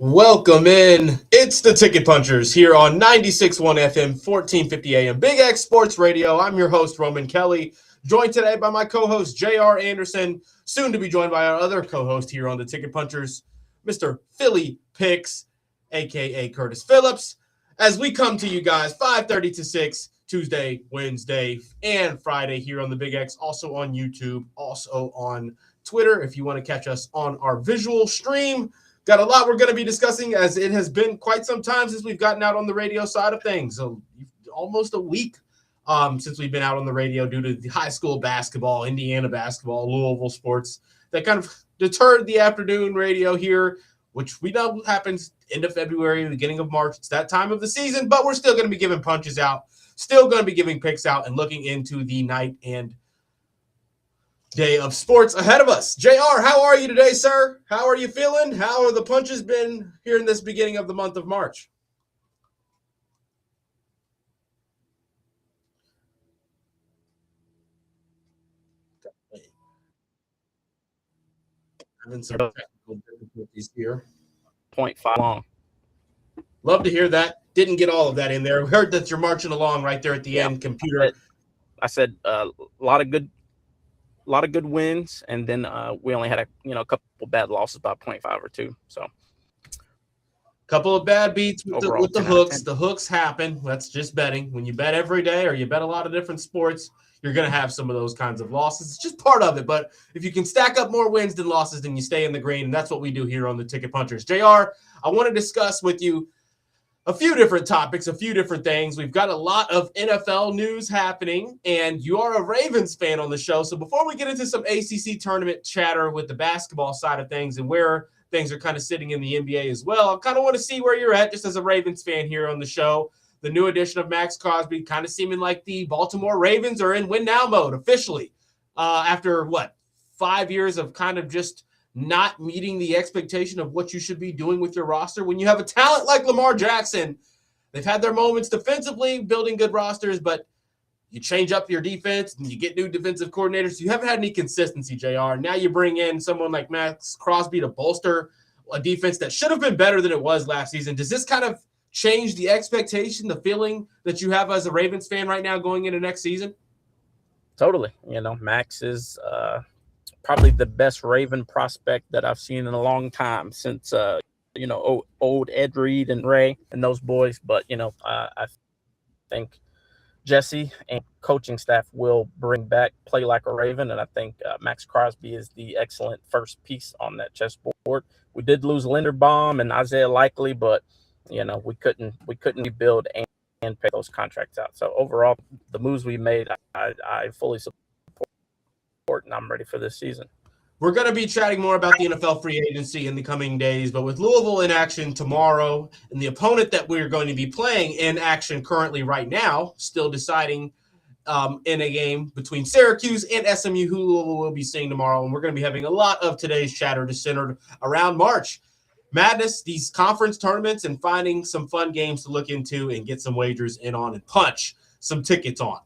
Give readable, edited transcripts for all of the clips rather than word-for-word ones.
Welcome in. It's the Ticket Punchers here on 96.1 FM, 1450 AM, Big X Sports Radio. I'm your host, Roman Kelly, joined today by my co-host, J.R. Anderson, soon to be joined by our other co-host here on the Ticket Punchers, Mr. Philly Picks, a.k.a. Curtis Phillips, as we come to you guys 5:30 to 6, Tuesday, Wednesday, and Friday here on the Big X, also on YouTube, also on Twitter if you want to catch us on our visual stream. Got a lot we're going to be discussing, as it has been quite some time since we've gotten out on the radio side of things. So almost a week since we've been out on the radio due to the high school basketball, Indiana basketball, Louisville sports that kind of deterred the afternoon radio here, which we know happens end of February, beginning of March. It's that time of the season, but we're still going to be giving punches out, still going to be giving picks out, and looking into the night and day of sports ahead of us. JR, how are you today, sir? How are you feeling? How are the punches been here in this beginning of the month of March? Having some technical difficulties here. 0.5 long. Love to hear that. Didn't get all of that in there. We heard that you're marching along right there at the end. Computer. I said a lot of good wins, and then we only had a couple bad losses by 0.5 or 2. So couple of bad beats with the hooks. 10. The hooks happen. That's just betting. When you bet every day or you bet a lot of different sports, you're going to have some of those kinds of losses. It's just part of it. But if you can stack up more wins than losses, then you stay in the green. And that's what we do here on the Ticket Punchers. JR, I want to discuss with you a few different topics, a few different things. We've got a lot of NFL news happening, and you are a Ravens fan on the show. So before we get into some ACC tournament chatter with the basketball side of things and where things are kind of sitting in the NBA as well, I kind of want to see where you're at just as a Ravens fan here on the show. The new addition of Max Crosby kind of seeming like the Baltimore Ravens are in win now mode officially after 5 years of kind of just not meeting the expectation of what you should be doing with your roster. When you have a talent like Lamar Jackson, they've had their moments defensively, building good rosters, but you change up your defense and you get new defensive coordinators. You haven't had any consistency, JR. Now you bring in someone like Max Crosby to bolster a defense that should have been better than it was last season. Does this kind of change the expectation, the feeling that you have as a Ravens fan right now going into next season? Totally. Max is probably the best Raven prospect that I've seen in a long time since, old Ed Reed and Ray and those boys. But, I think Jesse and coaching staff will bring back play like a Raven. And I think Max Crosby is the excellent first piece on that chessboard. We did lose Linderbaum and Isaiah Likely, but, we couldn't rebuild and pay those contracts out. So overall, the moves we made, I fully support. And I'm ready for this season. We're going to be chatting more about the NFL free agency in the coming days, but with Louisville in action tomorrow and the opponent that we're going to be playing in action currently right now, still deciding in a game between Syracuse and SMU, who Louisville will be seeing tomorrow. And we're going to be having a lot of today's chatter centered around March Madness, these conference tournaments, and finding some fun games to look into and get some wagers in on and punch some tickets on.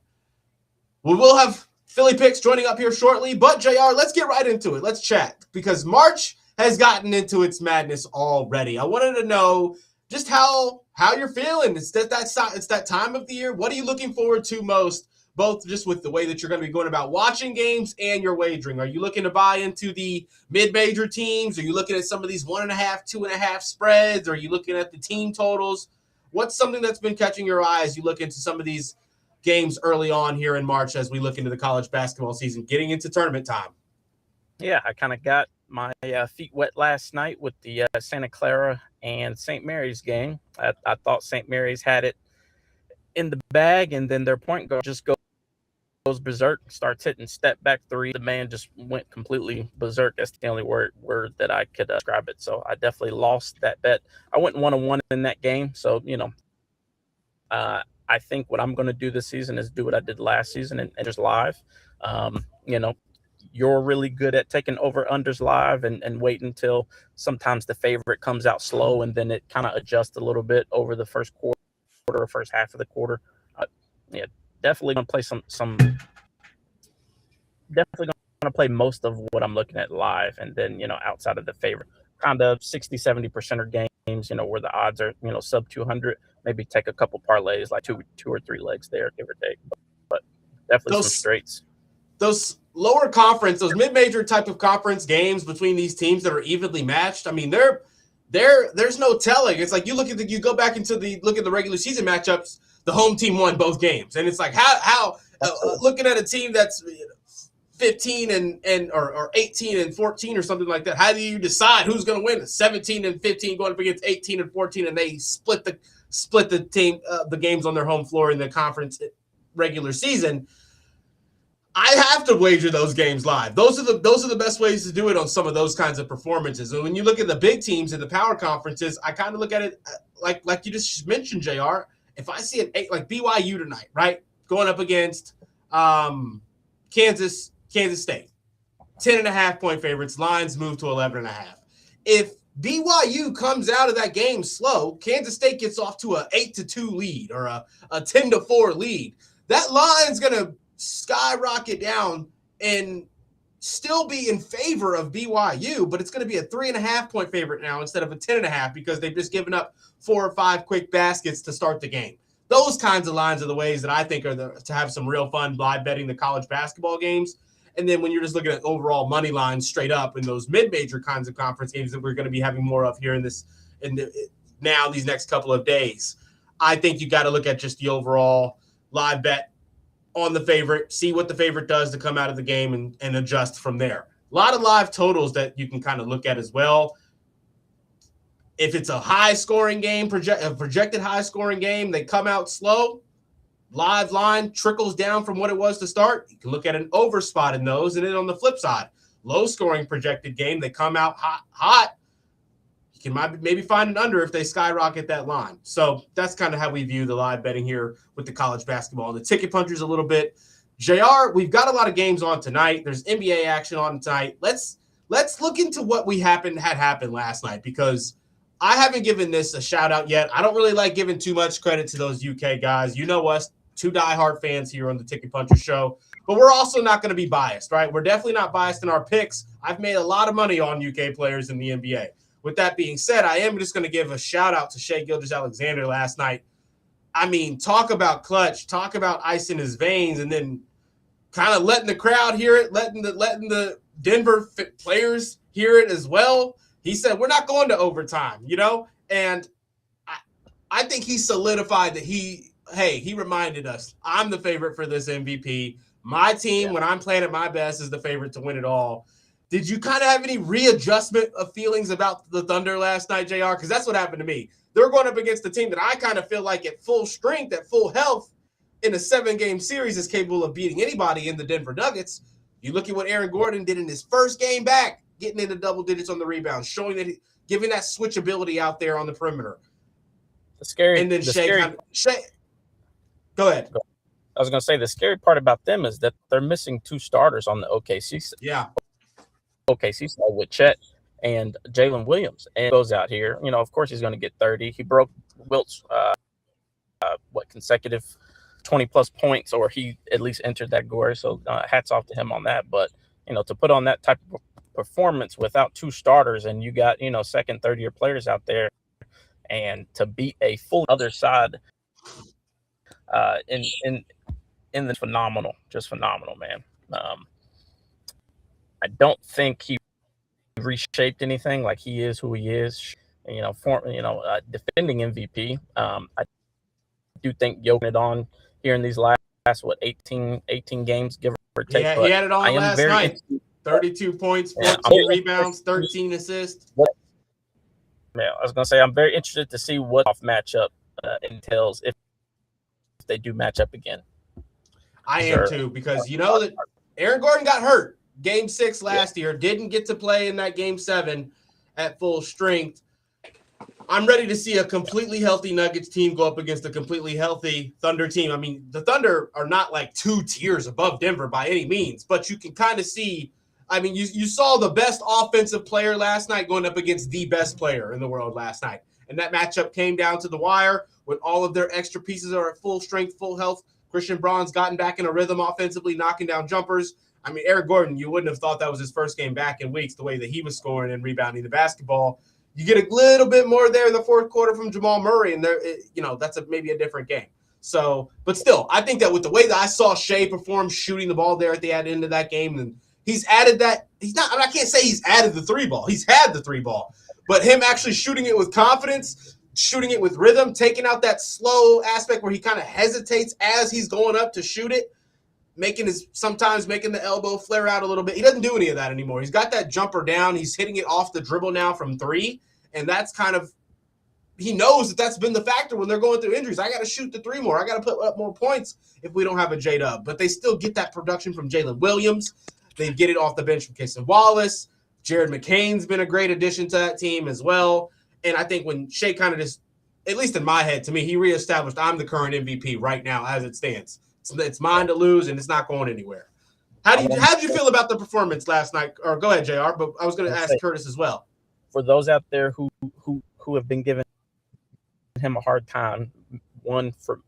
We will have Philly Picks joining up here shortly, but JR, let's get right into it. Let's chat because March has gotten into its madness already. I wanted to know just how you're feeling. It's that time of the year. What are you looking forward to most, both just with the way that you're going to be going about watching games and your wagering? Are you looking to buy into the mid-major teams? Are you looking at some of these 1.5, 2.5 spreads? Are you looking at the team totals? What's something that's been catching your eye as you look into some of these games early on here in March as we look into the college basketball season, getting into tournament time? Yeah, I kind of got my feet wet last night with the Santa Clara and St. Mary's game. I thought St. Mary's had it in the bag, and then their point guard just goes berserk, starts hitting step back three. The man just went completely berserk. That's the only word that I could describe it. So I definitely lost that bet. I went 1-1 in that game. So, I think what I'm going to do this season is do what I did last season and just live. You're really good at taking over-unders live and waiting until sometimes the favorite comes out slow and then it kind of adjusts a little bit over the first quarter or first half of the quarter. Definitely going to play definitely going to play most of what I'm looking at live. And then, outside of the favorite, kind of 60-70% are games, where the odds are, sub 200, maybe take a couple parlays, like two or three legs there, give or take. But definitely some straights. Those lower conference, those mid-major type of conference games between these teams that are evenly matched, I mean, there's no telling. It's like you go back into look at the regular season matchups, the home team won both games. And it's like how looking at a team that's 15 or 18 and 14 or something like that, how do you decide who's going to win? 17 and 15 going up against 18 and 14, and they split the team the games on their home floor in the conference regular season. I have to wager those games live. Those are the best ways to do it on some of those kinds of performances. And when you look at the big teams in the power conferences, I kind of look at it like you just mentioned, JR. If I see like BYU tonight, right, going up against Kansas State, 10.5-point favorites, lines move to 11.5. If BYU comes out of that game slow, Kansas State gets off to a 8-2 lead or a 10-4 lead. That line's gonna skyrocket down and still be in favor of BYU, but it's going to be a 3.5-point favorite now instead of a 10.5 because they've just given up 4 or 5 quick baskets to start the game. Those kinds of lines are the ways that I think are to have some real fun live betting the college basketball games. And then when you're just looking at overall money lines straight up in those mid-major kinds of conference games that we're going to be having more of here these next couple of days, I think you got to look at just the overall live bet on the favorite, see what the favorite does to come out of the game and adjust from there. A lot of live totals that you can kind of look at as well. If it's a high-scoring game, a projected high-scoring game, they come out slow, live line trickles down from what it was to start. You can look at an over spot in those. And then on the flip side, low-scoring projected game, they come out hot. You can maybe find an under if they skyrocket that line. So that's kind of how we view the live betting here with the college basketball. The ticket punchers a little bit. JR, we've got a lot of games on tonight. There's NBA action on tonight. Let's look into what had happened last night because I haven't given this a shout out yet. I don't really like giving too much credit to those UK guys. You know us, 2 diehard fans here on the Ticket Puncher Show. But we're also not going to be biased, right? We're definitely not biased in our picks. I've made a lot of money on UK players in the NBA. With that being said, I am just going to give a shout-out to Shai Gilgeous-Alexander last night. I mean, talk about clutch, talk about ice in his veins, and then kind of letting the crowd hear it, letting the Denver players hear it as well. He said, we're not going to overtime, And I think he solidified that he reminded us, I'm the favorite for this MVP. My team, when I'm playing at my best, is the favorite to win it all. Did you kind of have any readjustment of feelings about the Thunder last night, JR? Because that's what happened to me. They're going up against a team that I kind of feel like at full strength, at full health, in a 7-game series is capable of beating anybody in the Denver Nuggets. You look at what Aaron Gordon did in his first game back, getting into double digits on the rebounds, showing that giving that switchability out there on the perimeter. And then Shai. Go ahead. I was going to say the scary part about them is that they're missing 2 starters on the OKC side. Yeah. OKC side with Chet and Jalen Williams, and goes out here. Of course, he's going to get 30. He broke Wilt's consecutive 20-plus points, or he at least entered that glory. So hats off to him on that. But to put on that type of performance without 2 starters, and you got second, third-year players out there, and to beat a full other side in the phenomenal, just phenomenal, man. I don't think he reshaped anything. Like, he is who he is. Defending MVP. I do think Jokic it on here in these last 18 games, give or take. Yeah, he had it on last night. 32 points, 14 rebounds, 13 assists. Yeah, I was gonna say I'm very interested to see what off matchup entails if they do match up again. I am too, because you know that Aaron Gordon got hurt game 6 last year, didn't get to play in that game 7 at full strength. I'm ready to see a completely healthy Nuggets team go up against a completely healthy Thunder team. I mean, the Thunder are not like 2 tiers above Denver by any means, but you can kind of see, I mean, you saw the best offensive player last night going up against the best player in the world last night. And that matchup came down to the wire when all of their extra pieces are at full strength, full health. Christian Braun's gotten back in a rhythm offensively, knocking down jumpers. I mean, Eric Gordon, you wouldn't have thought that was his first game back in weeks, the way that he was scoring and rebounding the basketball. You get a little bit more there in the fourth quarter from Jamal Murray, and there, that's maybe a different game. So, but still, I think that with the way that I saw Shea perform shooting the ball there at the end of that game, and he's added that. I can't say he's added the 3-ball. He's had the 3-ball, but him actually shooting it with confidence, shooting it with rhythm, taking out that slow aspect where he kind of hesitates as he's going up to shoot it, sometimes making the elbow flare out a little bit. He doesn't do any of that anymore. He's got that jumper down. He's hitting it off the dribble now from 3, and that's kind of, he knows that that's been the factor when they're going through injuries. I got to shoot the 3 more. I got to put up more points if we don't have a J-Dub. But they still get that production from Jalen Williams. They get it off the bench from Casey Wallace. Jared McCain's been a great addition to that team as well. And I think when Shea kind of just, at least in my head, to me, he reestablished I'm the current MVP right now as it stands. It's mine to lose, and it's not going anywhere. How did you feel about the performance last night? Or go ahead, JR, but I was going to ask Curtis as well. For those out there who have been giving him a hard time, one for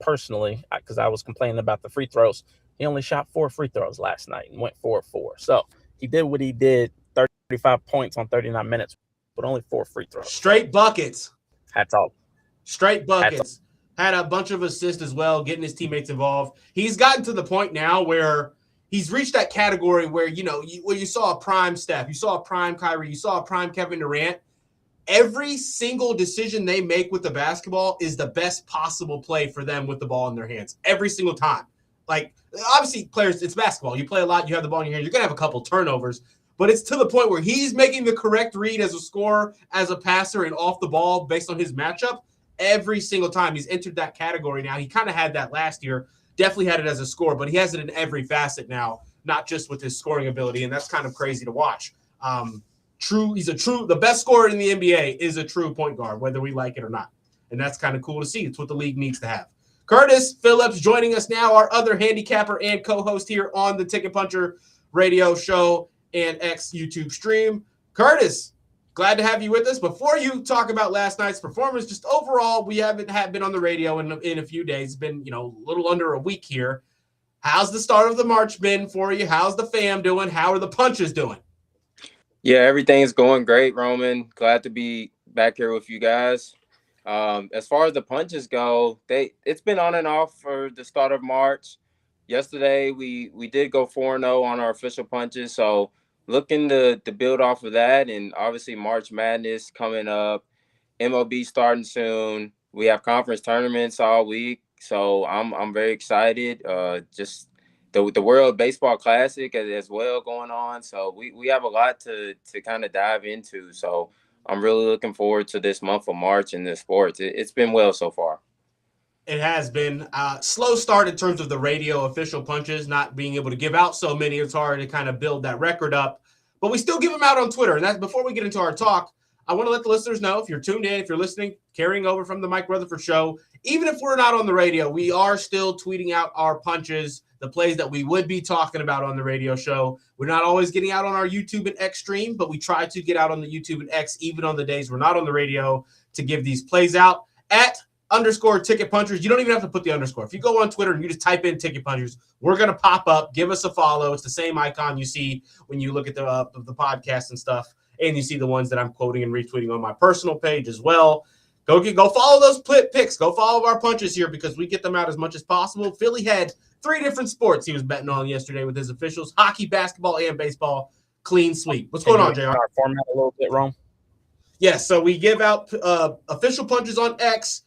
personally, because I was complaining about the free throws. He only shot 4 free throws last night and went 4-4. So he did what he did, 35 points on 39 minutes, but only 4 free throws. Straight buckets. Hats off. Straight buckets. Had a bunch of assists as well, getting his teammates involved. He's gotten to the point now where he's reached that category where, you saw a prime Steph, you saw a prime Kyrie, you saw a prime Kevin Durant. Every single decision they make with the basketball is the best possible play for them with the ball in their hands. Every single time. Like, obviously, players, it's basketball. You play a lot, you have the ball in your hand, you're going to have a couple turnovers. But it's to the point where he's making the correct read as a scorer, as a passer, and off the ball based on his matchup. Every single time he's entered that category now. He kind of had that last year, definitely had it as a scorer, but he has it in every facet now, not just with his scoring ability, and that's kind of crazy to watch. The best scorer in the NBA is a true point guard, whether we like it or not, and that's kind of cool to see. It's what the league needs to have. Curtis Phillips joining us now, our other handicapper and co-host here on the Ticket Puncher radio show and X YouTube stream. Curtis, glad to have you with us. Before you talk about last night's performance, just overall, we haven't been on the radio in a few days. It's been, a little under a week here. How's the start of the March been for you? How's the fam doing? How are the punches doing? Yeah, everything's going great, Roman. Glad to be back here with you guys. As far as the punches go, it's been on and off for the start of March. Yesterday, we did go 4-0 on our official punches, so looking to build off of that, and obviously March Madness coming up, MLB starting soon. We have conference tournaments all week, so I'm very excited. Just the World Baseball Classic as well going on, so we have a lot to kind of dive into. So I'm really looking forward to this month of March in the sports. It's been well so far. It has been a slow start in terms of the radio official punches, not being able to give out so many. It's hard to kind of build that record up, but we still give them out on Twitter. And that's before we get into our talk. I want to let the listeners know, if you're tuned in, if you're listening, carrying over from the Mike Rutherford show, even if we're not on the radio, we are still tweeting out our punches, the plays that we would be talking about on the radio show. We're not always getting out on our YouTube and X stream, but we try to get out on the YouTube and X, even on the days we're not on the radio, to give these plays out at _Ticket Punchers. You don't even have to put the underscore. If you go on Twitter and you just type in Ticket Punchers, we're going to pop up. Give us a follow. It's the same icon you see when you look at the podcast and stuff, and you see the ones that I'm quoting and retweeting on my personal page as well. Go follow those picks. Go follow our punches here because we get them out as much as possible. Philly had 3 different sports he was betting on yesterday with his officials: hockey, basketball, and baseball. Clean sweep. What's going on, JR? Our format a little bit, Rome. Yes, so we give out official punches on X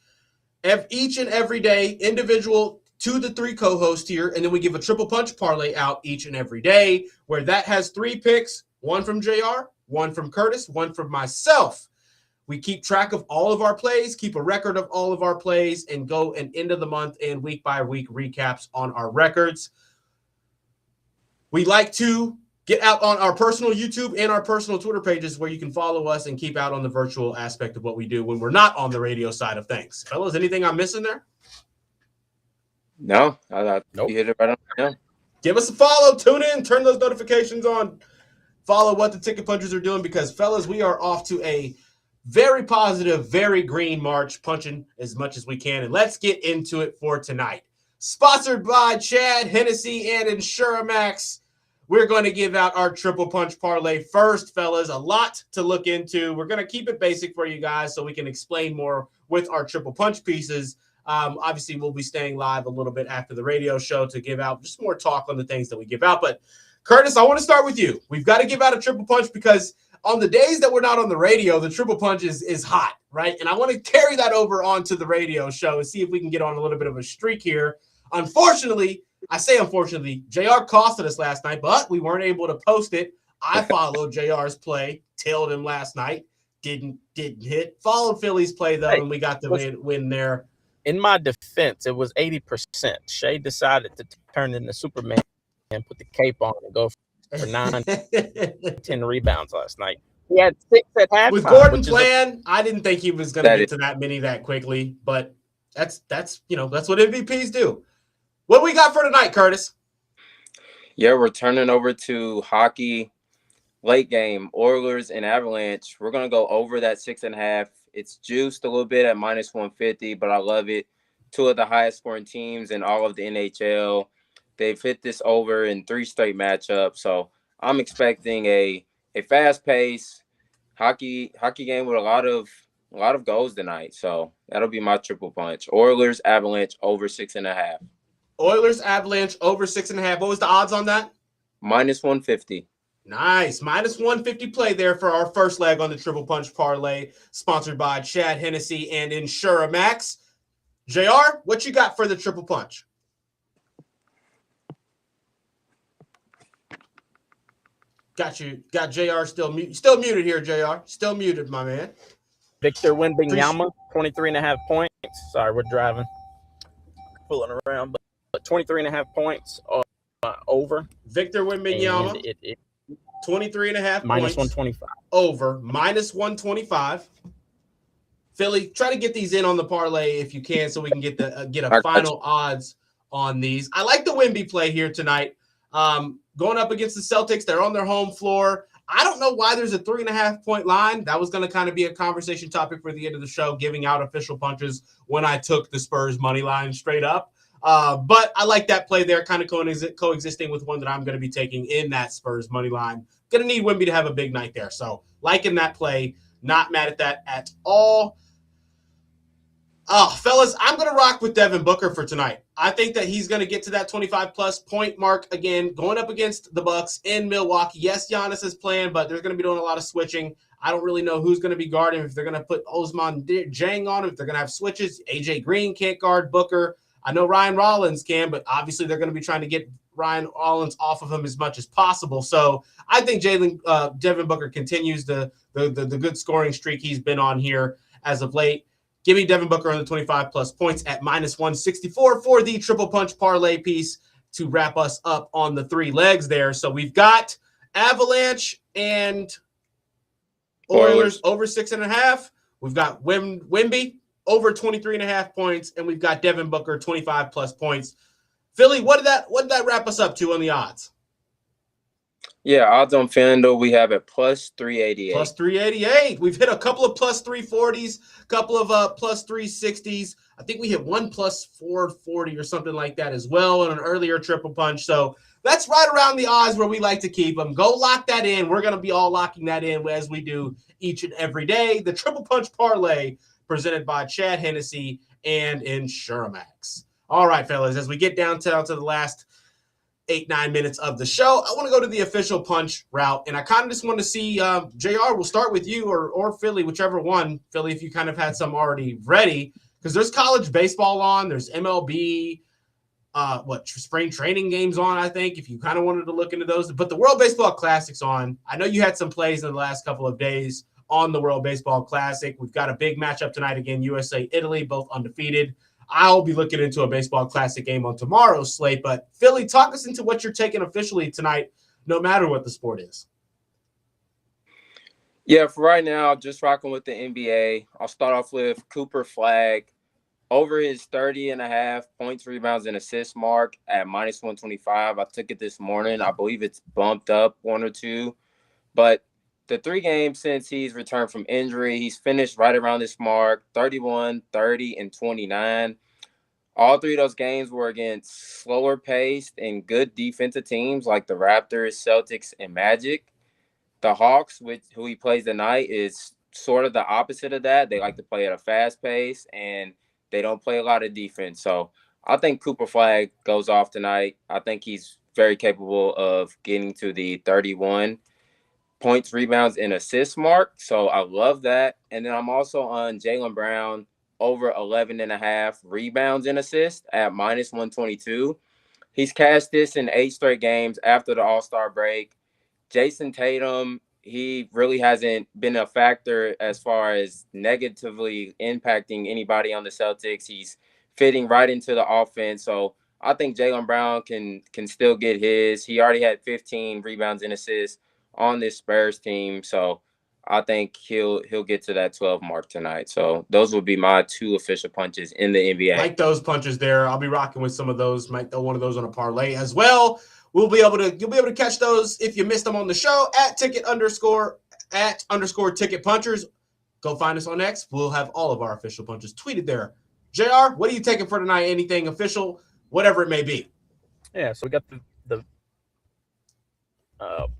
each and every day, individual to the 3 co-hosts here, and then we give a triple punch parlay out each and every day, where that has 3 picks, 1 from JR, 1 from Curtis, 1 from myself. We keep track of all of our plays, keep a record of all of our plays, and go and end of the month and week by week recaps on our records. We like to get out on our personal YouTube and our personal Twitter pages where you can follow us and keep out on the virtual aspect of what we do when we're not on the radio side of things. Fellas, anything I'm missing there? No, Nope. You hit it right on. Yeah. Give us a follow, tune in, turn those notifications on, follow what the Ticket Punchers are doing because, fellas, we are off to a very positive, very green March, punching as much as we can. And let's get into it for tonight. Sponsored by Chad Hennessy and Insuramax. We're going to give out our triple punch parlay first, fellas. A lot to look into. We're going to keep it basic for you guys so we can explain more with our triple punch pieces. Obviously, we'll be staying live a little bit after the radio show to give out just more talk on the things that we give out. But, Curtis, I want to start with you. We've got to give out a triple punch because on the days that we're not on the radio, the triple punch is hot, right? And I want to carry that over onto the radio show and see if we can get on a little bit of a streak here. Unfortunately, I say unfortunately, JR costed us last night, but we weren't able to post it. I followed JR's play, tailed him last night, didn't hit. Followed Philly's play, though, and we got the win there. In my defense, it was 80%. Shay decided to turn into Superman and put the cape on and go for 9, 10 rebounds last night. He had 6 at halftime. With Gordon playing, I didn't think he was going to get to that many that quickly, but that's what MVPs do. What we got for tonight, Curtis? Yeah, we're turning over to hockey late game, Oilers and Avalanche. We're going to go over that 6.5. It's juiced a little bit at -150, but I love it. 2 of the highest scoring teams in all of the NHL. They've hit this over in 3 straight matchups. So I'm expecting a fast-paced hockey game with a lot of goals tonight. So that'll be my triple punch. Oilers, Avalanche over 6.5. Oilers, Avalanche over 6.5. What was the odds on that? -150. Nice. -150 play there for our first leg on the Triple Punch Parlay, sponsored by Chad Hennessy and Insuramax. JR, what you got for the Triple Punch? Got JR still muted here, JR. Still muted, my man. Victor Wembanyama, 23.5 points. Sorry, we're driving. Pulling around, but 23.5 points over. Victor Wembanyama. 23.5 points. -125. Over. -125. Philly, try to get these in on the parlay if you can so we can get a final odds on these. I like the Wemby play here tonight. Going up against the Celtics, they're on their home floor. I don't know why there's a 3.5 point line. That was going to kind of be a conversation topic for the end of the show, giving out official punches when I took the Spurs money line straight up. But I like that play there, kind of coexisting with one that I'm going to be taking in that Spurs money line. Going to need Wemby to have a big night there. So liking that play, not mad at that at all. Oh, fellas, I'm going to rock with Devin Booker for tonight. I think that he's going to get to that 25-plus point mark again, going up against the Bucks in Milwaukee. Yes, Giannis is playing, but they're going to be doing a lot of switching. I don't really know who's going to be guarding, if they're going to put Osman Jang on him, if they're going to have switches. AJ Green can't guard Booker. I know Ryan Rollins can, but obviously they're going to be trying to get Ryan Rollins off of him as much as possible. So I think Devin Booker continues the good scoring streak he's been on here as of late. Give me Devin Booker on the 25-plus points at -164 for the Triple Punch Parlay piece to wrap us up on the 3 legs there. So we've got Avalanche and Oilers over 6.5. We've got Wemby over 23.5 points, and we've got Devin Booker 25-plus points. Philly, what did that wrap us up to on the odds? Yeah, odds on FanDuel we have at +388. +388. We've hit a couple of +340s, a couple of +360s. I think we hit one +440 or something like that as well on an earlier triple punch. So that's right around the odds where we like to keep them. Go lock that in. We're going to be all locking that in as we do each and every day. The Triple Punch Parlay presented by Chad Hennessy and Insuramax. All right, fellas, as we get down to the last 8-9 minutes of the show, I want to go to the official punch route, and I kind of just want to see, JR, we'll start with you or Philly, whichever one. Philly, if you kind of had some already ready, because there's college baseball on, there's MLB, spring training games on, I think, if you kind of wanted to look into those. But the World Baseball Classic's on. I know you had some plays in the last couple of days on the World Baseball Classic. We've got a big matchup tonight again, USA-Italy, both undefeated. I'll be looking into a Baseball Classic game on tomorrow's slate. But, Philly, talk us into what you're taking officially tonight, no matter what the sport is. Yeah, for right now, just rocking with the NBA. I'll start off with Cooper Flag over his 30.5 points, rebounds, and assists mark at -125. I took it this morning. I believe it's bumped up 1 or 2. But the 3 games since he's returned from injury, he's finished right around this mark, 31, 30, and 29. All 3 of those games were against slower paced and good defensive teams like the Raptors, Celtics, and Magic. The Hawks, who he plays tonight, is sort of the opposite of that. They like to play at a fast pace, and they don't play a lot of defense. So I think Cooper Flag goes off tonight. I think he's very capable of getting to the 31 points, rebounds, and assists mark. So I love that. And then I'm also on Jaylen Brown over 11.5 rebounds and assists at -122. He's cashed this in 8 straight games after the All-Star break. Jason Tatum, he really hasn't been a factor as far as negatively impacting anybody on the Celtics. He's fitting right into the offense. So I think Jaylen Brown can still get his. He already had 15 rebounds and assists on this Spurs team. So I think he'll get to that 12 mark tonight. So those would be my 2 official punches in the NBA. Like those punches there. I'll be rocking with some of those. Might throw one of those on a parlay as well. You'll be able to catch those if you missed them on the show at @ticket punchers. Go find us on X. We'll have all of our official punches tweeted there. JR, what are you taking for tonight? Anything official, whatever it may be. Yeah, so we got the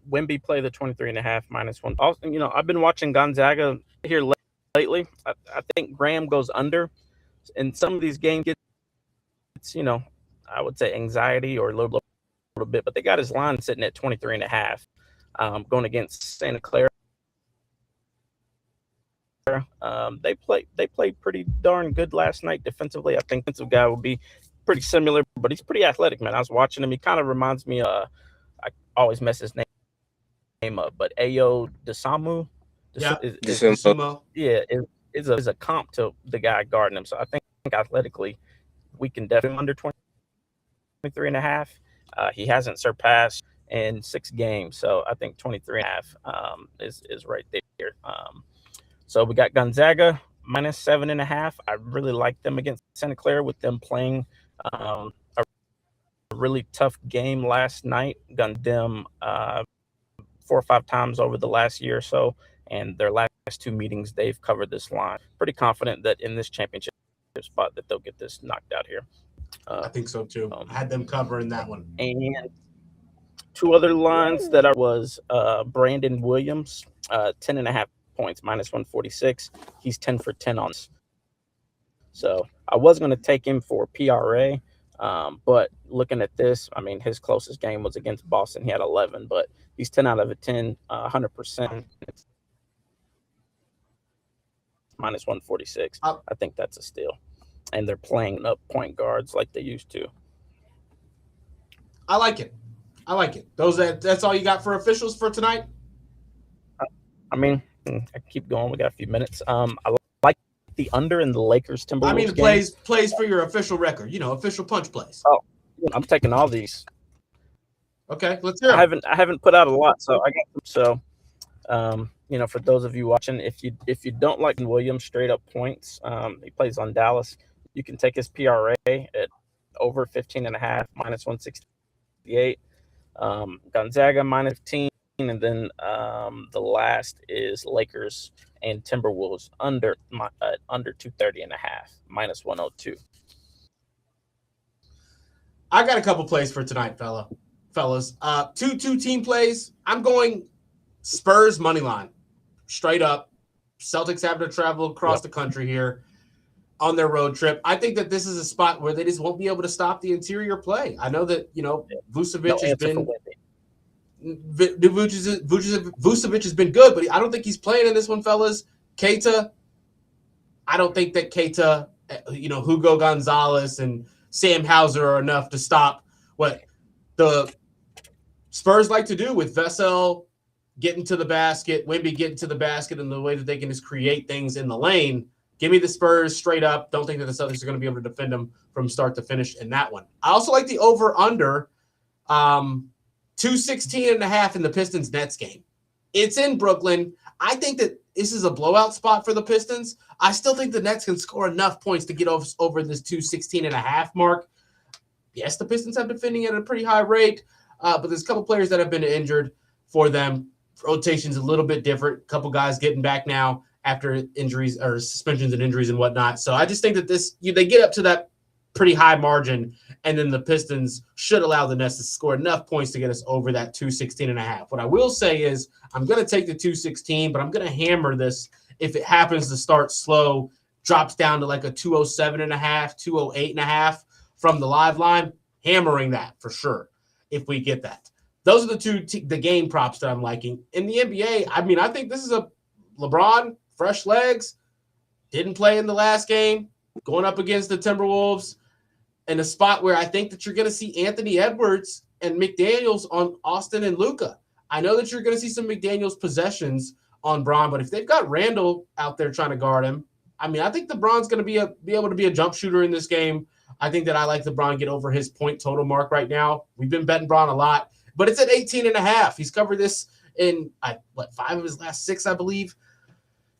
Wemby play the 23.5 -1. Also, I've been watching Gonzaga here lately. I think Graham goes under. In some of these games, it's I would say anxiety or a little bit, but they got his line sitting at 23.5, going against Santa Clara. They played pretty darn good last night defensively. I think defensive guy will be pretty similar, but he's pretty athletic, man. I was watching him. He kind of reminds me I always mess his name up, but Ayo Desamu. Desumo. Yeah, is a comp to the guy guarding him. So I think athletically we can definitely under 23.5. He hasn't surpassed in 6 games, so I think 23.5 is right there. So we got Gonzaga -7.5. I really like them against Santa Clara with them playing a really tough game last night. Gunned them 4 or 5 times over the last year or so, and their last 2 meetings they've covered this line. Pretty confident that in this championship spot that they'll get this knocked out here. I think so too. I had them covering that one. And 2 other lines that was Brandon Williams, 10.5 points, -146. He's 10 for 10 on this. So I was going to take him for PRA, but looking at this, I mean, his closest game was against Boston. He had 11, but he's 10 out of 10, 100%. -146. I think that's a steal. And they're playing up point guards like they used to. I like it. That's all you got for officials for tonight? I mean, I keep going. We got a few minutes. I like the under in the Lakers Timberwolves. I mean, plays for your official record. Official punch plays. Oh, I'm taking all these. Okay, let's hear them. I haven't put out a lot, so I got them. So, for those of you watching, if you don't like Williams straight up points, he plays on Dallas. You can take his PRA at over 15.5, -168. Gonzaga -15, and then the last is Lakers and Timberwolves under 230.5, -102. I got a couple plays for tonight, fellas. 2 team plays. I'm going Spurs money line, straight up. Celtics have to travel across the country here on their road trip. I think that this is a spot where they just won't be able to stop the interior play. I know that Vucevic has been good, but I don't think he's playing in this one, fellas. Keita, I don't think that Keita, Hugo Gonzalez and Sam Hauser are enough to stop what the Spurs like to do with Vassell getting to the basket, Wemby getting to the basket, and the way that they can just create things in the lane. Give me the Spurs straight up. Don't think that the Celtics are going to be able to defend them from start to finish in that one. I also like the over-under 216.5 in the Pistons-Nets game. It's in Brooklyn. I think that this is a blowout spot for the Pistons. I still think the Nets can score enough points to get over this 216.5 mark. Yes, the Pistons have been defending at a pretty high rate, but there's a couple players that have been injured for them. Rotation's a little bit different. A couple guys getting back now after injuries or suspensions and injuries and whatnot. So I just think that they get up to that pretty high margin, and then the Pistons should allow the Nets to score enough points to get us over that 216.5. What I will say is I'm going to take the 216, but I'm going to hammer this if it happens to start slow, drops down to like a 207.5, 208.5 from the live line, hammering that for sure if we get that. Those are the game props that I'm liking. In the NBA, I mean, I think this is a LeBron, fresh legs, didn't play in the last game, going up against the Timberwolves, in a spot where I think that you're going to see Anthony Edwards and McDaniels on Austin and Luka. I know that you're going to see some McDaniels possessions on Bron, but if they've got Randall out there trying to guard him, I mean, I think LeBron's going to be able to be a jump shooter in this game. I think that I like LeBron get over his point total mark right now. We've been betting Bron a lot, but it's at 18.5. He's covered this in 5 of his last 6, I believe.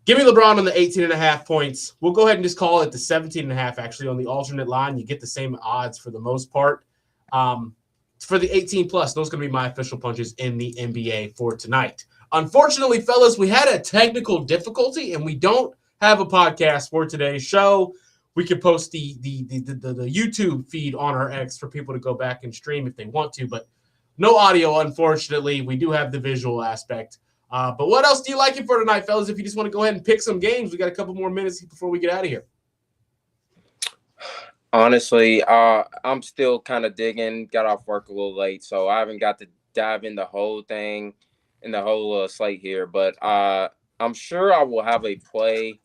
Give me LeBron on the 18.5 points. We'll go ahead and just call it the 17.5, actually, on the alternate line. You get the same odds for the most part. For the 18+, those are going to be my official punches in the NBA for tonight. Unfortunately, fellas, we had a technical difficulty, and we don't have a podcast for today's show. We could post the YouTube feed on our X for people to go back and stream if they want to, but no audio, unfortunately. We do have the visual aspect. But what else do you like it for tonight, fellas? If you just want to go ahead and pick some games, we got a couple more minutes before we get out of here. Honestly, I'm still kind of digging. Got off work a little late, so I haven't got to dive in the whole thing, in the whole slate here. But I'm sure I will have a play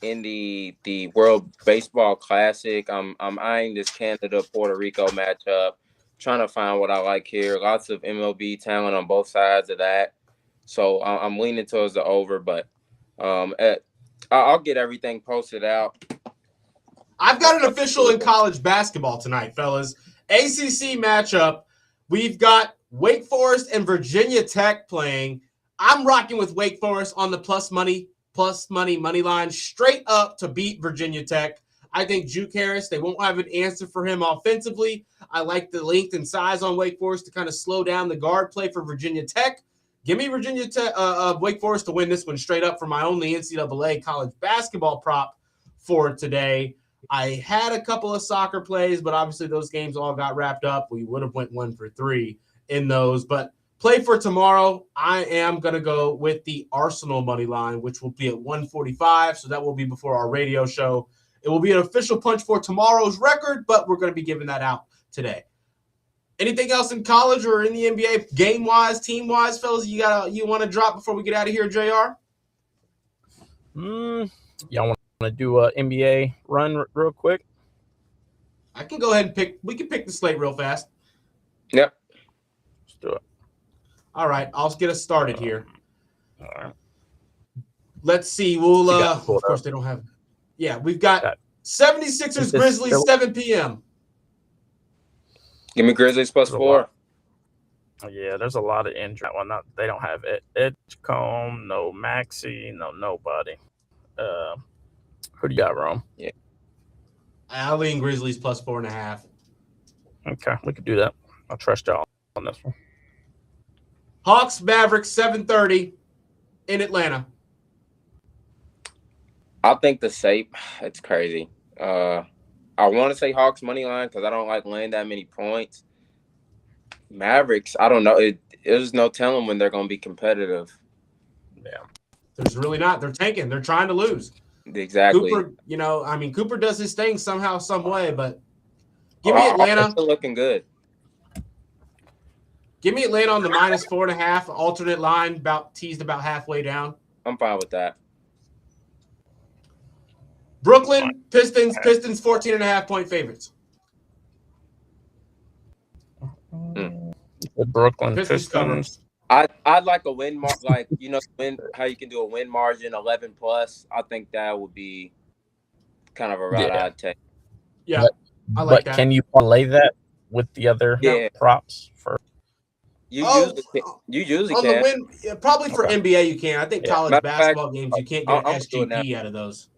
in the World Baseball Classic. I'm eyeing this Canada-Puerto Rico matchup, trying to find what I like here. Lots of MLB talent on both sides of that. So I'm leaning towards the over, but I'll get everything posted out. I've got an official in college basketball tonight, fellas. ACC matchup. We've got Wake Forest and Virginia Tech playing. I'm rocking with Wake Forest on the plus money line straight up to beat Virginia Tech. I think Juke Harris, they won't have an answer for him offensively. I like the length and size on Wake Forest to kind of slow down the guard play for Virginia Tech. Give me Wake Forest to win this one straight up for my only NCAA college basketball prop for today. I had a couple of soccer plays, but obviously those games all got wrapped up. We would have went 1 for 3 in those. But play for tomorrow, I am going to go with the Arsenal money line, which will be at 145. So that will be before our radio show. It will be an official punch for tomorrow's record, but we're going to be giving that out today. Anything else in college or in the NBA, game-wise, team-wise, fellas, you want to drop before we get out of here, JR? Y'all want to do an NBA run real quick? I can go ahead and pick. We can pick the slate real fast. Yep. Let's do it. All right, I'll get us started here. All right. Let's see. We'll of course they don't have. Yeah, we've got 76ers Grizzlies 7 p.m. Give me Grizzlies +4. Yeah, there's a lot of injury. Well, they don't have Edgecombe, no Maxey, no nobody. Who do you got, Rome? Yeah, I'll lean Grizzlies +4.5. Okay, we could do that. I'll trust y'all on this one. Hawks Mavericks 7:30 in Atlanta. I think the safe. It's crazy. I want to say Hawks money line because I don't like laying that many points. Mavericks, I don't know. There's no telling when they're going to be competitive. Yeah, there's really not. They're tanking. They're trying to lose. Exactly. Cooper, Cooper does his thing somehow, some way, but give me Atlanta. Still looking good. Give me Atlanta on the -4.5 alternate line, teased about halfway down. I'm fine with that. Brooklyn Pistons 14.5 point favorites. The Brooklyn Pistons. I'd like a win like how you can do a win margin 11 plus. I think that would be kind of a route I'd take. Yeah, I like that. Can you parlay that with the other props for? You usually on can. The win, probably for NBA you can. I think college basketball games you can't get an SGP out of those.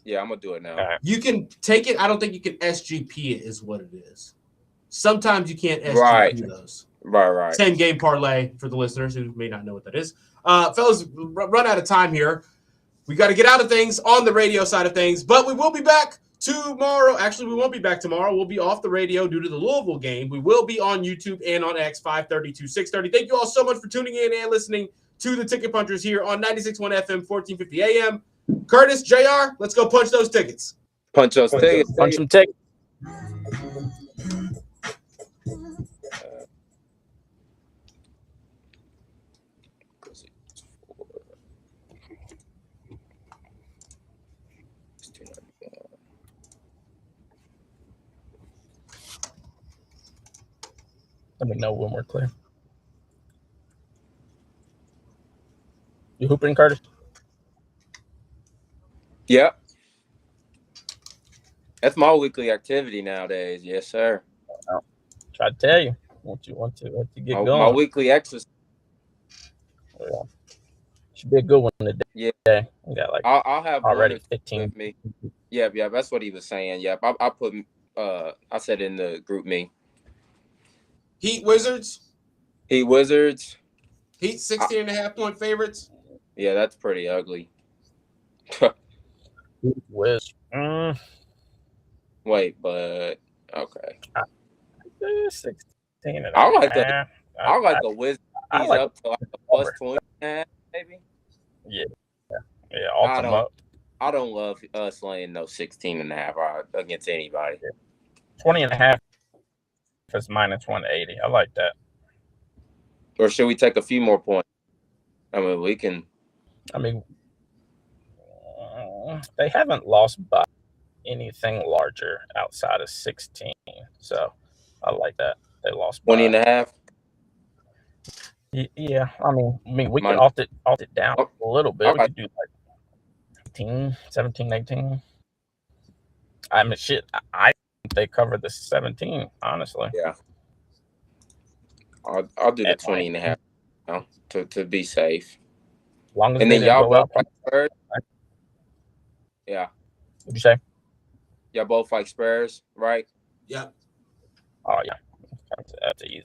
Yeah, I'm gonna do it now. Right. You can take it. I don't think you can SGP it. Is what it is. Sometimes you can't SGP those. Right. 10-game parlay for the listeners who may not know what that is. Fellas, run out of time here. We got to get out of things on the radio side of things, but we will be back tomorrow. Actually, we won't be back tomorrow. We'll be off the radio due to the Louisville game. We will be on YouTube and on X 5:30 to 6:30. Thank you all so much for tuning in and listening to the Ticket Punchers here on 96.1 FM, 1450 AM. Curtis, JR, let's go punch those tickets. Punch those tickets. Punch some tickets. Let me know when we're clear. You hooping, Curtis? Yep. That's my weekly activity nowadays. Yes, sir. Try to tell you. Want to get going. My weekly exercise. Yeah. Should be a good one today. Yeah. We got I'll have already 15. With me. Yeah, that's what he was saying. Yep. I put I said in the group me. Heat Wizards. Heat 16.5 point favorites. Yeah, that's pretty ugly. Wiz. Wait, but okay. 16. I like that. I like the Wizards up to like a plus 20, maybe. Yeah. Ultimate. I don't love us laying no 16.5 against anybody. 20.5 is minus 180. I like that. Or should we take a few more points? I mean, we can. I mean, they haven't lost by anything larger outside of 16. So I like that. They lost by 20.5. Yeah. I mean, we could alt it down a little bit. We could do like 18, 17, 18. I mean, shit. I think they covered the 17, honestly. Yeah. I'll do the 20.5 to be safe. Long as and then y'all both like Spurs. Yeah. What'd you say? Y'all both like Spurs, right? Yeah. Oh yeah. That's an easy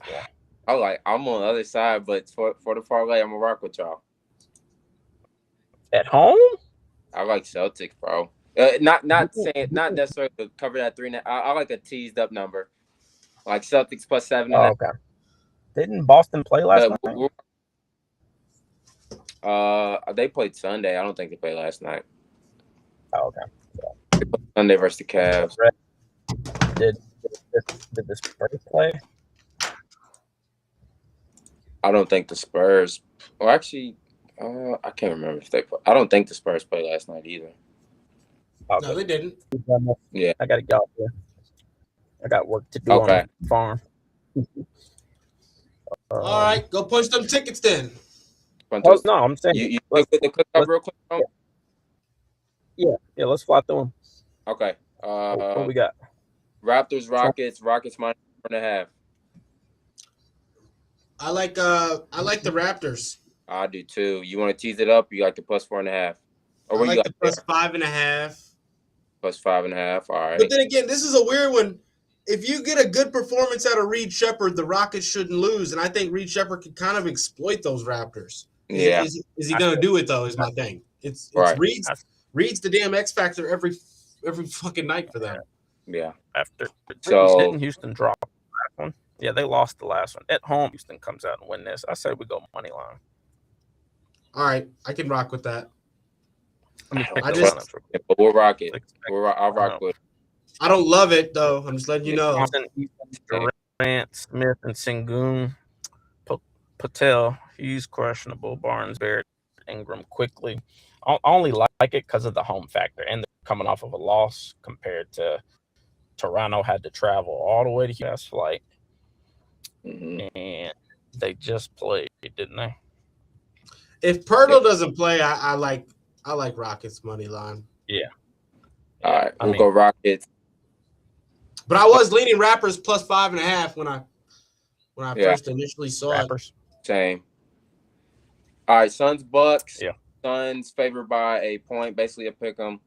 one. I'm on the other side, but for the parlay, I'm gonna rock with y'all. At home? I like Celtics, bro. Not necessarily to cover that 3.5. I like a teased up number, like Celtics plus 7.5. Oh, okay. Didn't Boston play last night? They played Sunday. I don't think they played last night. Oh, okay. Sunday versus the Cavs. Did the Spurs play? I don't think the Spurs. Well, actually, I can't remember if they played. I don't think the Spurs played last night either. Okay. No, they didn't. Yeah. I got to go there. I got work to do on the farm. All right, go punch them tickets then. No, I'm saying you click up real quick. Yeah, let's fly through them. Okay. What we got? Raptors, Rockets minus 4.5. I like the Raptors. I do too. You want to tease it up? You like the plus 4.5? Or I like the plus 5.5. Plus 5.5. All right. But then again, this is a weird one. If you get a good performance out of Reed Shepherd, the Rockets shouldn't lose, and I think Reed Shepherd can kind of exploit those Raptors. Yeah. Is he going to do it though? Is my thing. It's right. Reed's the damn X factor every fucking night for them. Yeah. Didn't Houston drop the last one? Yeah, they lost the last one at home. Houston comes out and win this. I say we go money line. All right, I can rock with that. We'll rock it. I'll rock with it. I don't love it though. I'm just letting you know. Durant, Smith, and Sengun. Patel, he's questionable. Barnes, Barrett, Ingram quickly. I only like it because of the home factor, and they're coming off of a loss compared to Toronto had to travel all the way to US flight, and they just played, didn't they? If Pirtle doesn't play, I like Rockets money line. Yeah. All right, we'll go Rockets. But I was leaning Rappers plus 5.5 when I first initially saw Rappers. Same. All right, Suns Bucks. Yeah. Suns favored by a point, basically a pick 'em.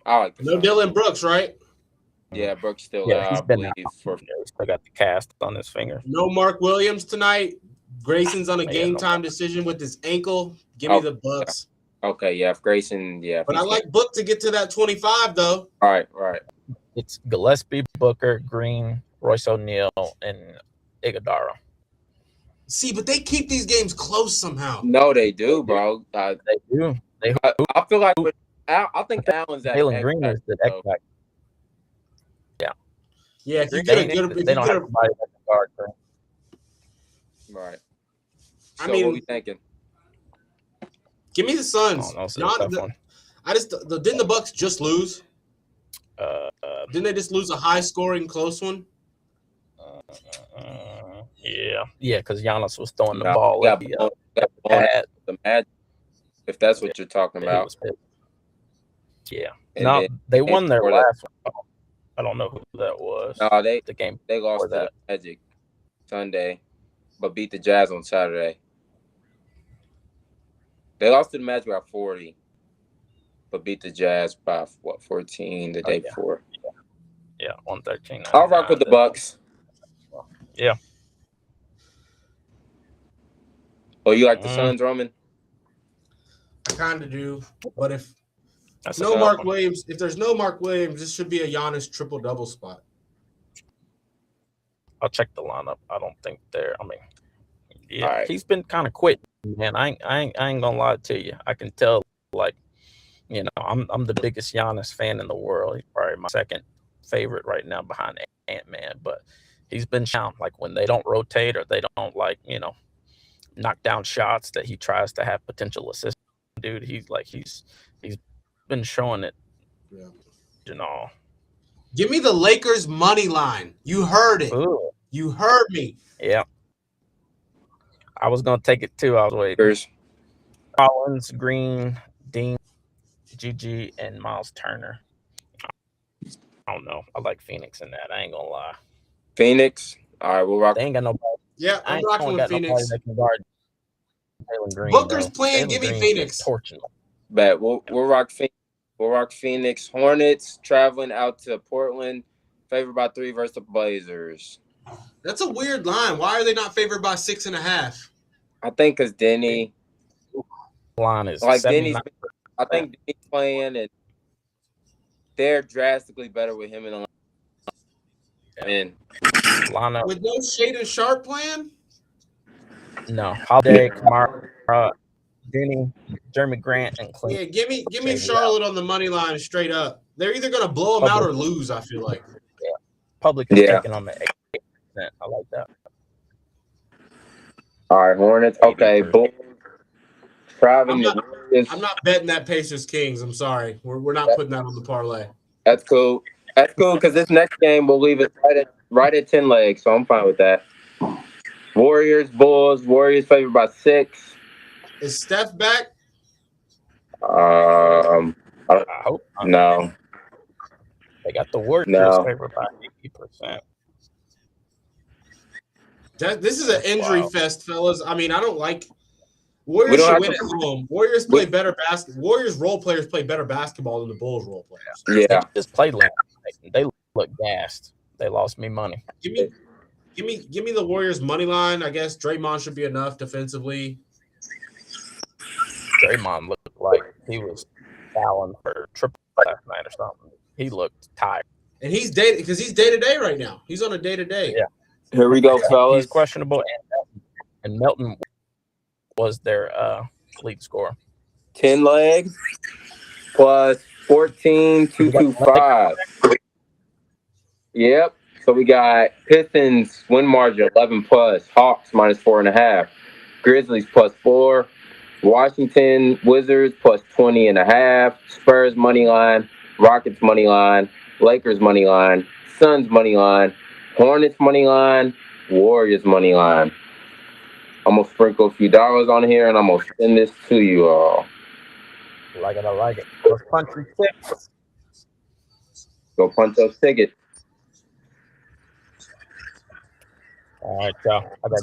I like the No Suns. Dylan Brooks, right? Yeah, Brooks still Yeah, out, he's I been believe. out. He's still got the cast on his finger. No Mark Williams tonight. Grayson's on a Yeah, game no. time decision with his ankle. Give me the Bucks. Okay, yeah, if Grayson, yeah. But I like Book to get to that 25 though. All right. It's Gillespie, Booker, Green, Royce O'Neal, and Iguodala. See, but they keep these games close somehow. No, they do, bro. They do. I feel like I think Allen's at Jalen Green is the X factor. Yeah, if you They get a good, don't have somebody that can guard Green. Right. I So mean, what we thinking? give me the Suns. Oh, no, it's a tough one. Didn't the Bucks just lose? Didn't they just lose a high scoring close one? Yeah, because Giannis was throwing the No, ball got at the blown pad. the Magic, if that's what you're talking He about. was pissed. Yeah. And No, then- they won their before last one. I don't know who that was. No, they The game. lost before to the Magic Sunday, but beat the Jazz on Saturday. They lost to the Magic by 40, but beat the Jazz by 14 the day before. Yeah, 113. I'll rock with the Bucks. Yeah. Oh, you like the Suns, Roman? I kind of do, but if That's no a Mark tough one. Williams, if there's no Mark Williams, this should be a Giannis triple double spot. I'll check the lineup. I don't think they're. I mean, yeah, All right. he's been kind of quit, man. I ain't gonna lie to you. I can tell. Like, you know, I'm the biggest Giannis fan in the world. He's probably my second favorite right now behind Ant-Man. But he's been shown, like, when they don't rotate or they don't, like, you know, knock down shots that he tries to have potential assists. Dude, he's been showing it. Yeah. You know. Give me the Lakers money line. You heard it. Ooh. You heard me. Yeah. I was gonna take it too. I was waiting. Lakers. Collins, Green, Dean, GG, and Miles Turner. I don't know. I like Phoenix in that. I ain't gonna lie. Phoenix. All right, we'll rock. They ain't got nobody. Yeah, I I'm ain't rocking gonna with got nobody Phoenix. that can guard Jalen Green. Booker's though. playing. Jalen Give me Green Phoenix. is torching them. Bet we'll rock Phoenix. We'll rock Phoenix. Hornets traveling out to Portland, favored by 3 versus the Blazers. That's a weird line. Why are they not favored by 6.5? I think because Denny, Line is like 79. I think Denny's playing, and they're drastically better with him in the line. Lineup. With no Shaden Sharp playing? No. Holiday, Kamara, Denny, Jeremy Grant, and Clint. Yeah, give me Shaden Charlotte on the money line straight up. They're either gonna blow them out or lose, I feel like. Public is Yeah. taking on the 8%. I like that. All right, Hornets. Okay, Bulls traveling. I'm not betting that Pacers Kings. I'm sorry. We're not putting that on the parlay. That's cool. That's cool because this next game we'll leave it right at 10 legs, so I'm fine with that. Warriors, Bulls. Warriors favored by 6. Is Steph back? I hope not. No. They got the Warriors No. favored by 80%. This is an injury Wow. fest, fellas. I mean, I don't like We Warriors don't should have win to- at home. Warriors play better basketball. Warriors role players play better basketball than the Bulls role players. Yeah. They just played last night. They look gassed. They lost me money. Give me the Warriors money line. I guess Draymond should be enough defensively. Draymond looked like he was fouling for triple last night or something. He looked tired. And he's day to day right now. He's on a day to day. Yeah. Here we go, fellas. He's questionable, and Melton was their lead scorer. 10 legs plus 14,225. Yep. So we got Pistons win margin 11 plus, Hawks minus 4.5, Grizzlies plus 4, Washington Wizards plus 20.5, Spurs money line, Rockets money line, Lakers money line, Suns money line, Hornets money line, Warriors money line. I'm gonna sprinkle a few dollars on here, and I'm gonna send this to you all. I like it. I like it. Let's punch your tips. Go punch those tickets. All right, y'all. I got